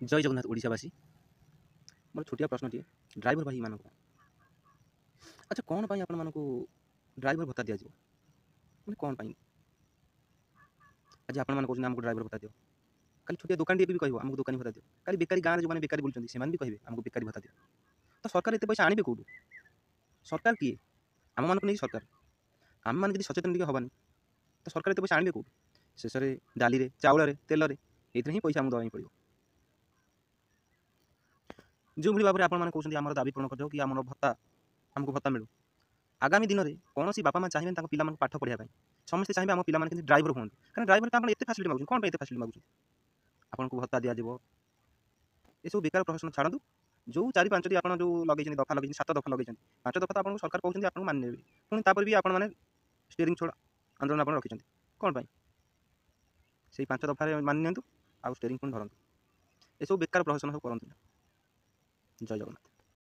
जय जगन्नाथ ओडिशावासी मोर छोटिया प्रश्नटी ड्राइवर भाई मानक अच्छा कौन पाई आपण मानक ड्राइवर भत्ता दिया मैंने कौन पाई आज आपण मैंने कहते आमको ड्राइवर भत्ता दियो खाली छोटिया दुकान टे भी कह आमको दुकानी भत्ता दियो खाली बेकारी गाँव में जो बेकारी बोलते से भी कहे आमको बेकारी भत्ता दियो तो सरकार एत पैसा आने कौटू सरकार किए आम मानक नहीं सरकार आम मैंने सचेतन टे हबानी तो सरकार एत पैसा आने कौटू शेष में डाली चाउल तेल ये ही पैसा आमको दवाई पड़ो जो भाई भाव में आपने कहते आम दाबी पूरण कर कि आम भत्ता आमको भत्ता मिलू आगामी दिन में कौन बापा माँ चाहिए पिला पाठ पढ़ाई समस्ते चाहिए आम पिला ड्राइवर हूँ क्या ड्राइवर का एत फैसिलिटी मांगुँ कौन एत फैसिलिटी मांगुँ आपको भत्ता दिज्व ये बेकार प्रश्न छाड़ू जो 4-5टी आप जो लगे दफा लगे 7 दफा लगे 5 दफा तो आपको सरकार कहते आपको मानि नेबे पुणी तापर भी आपने स्टीयरिंग छोड़ आंदोलन आप रखिंट कौन से 5 दफा मानि नियंतु आ स्टीयरिंग पुणी धरतु ये बेकार प्रश्न सब करते जय जगन्नाथ।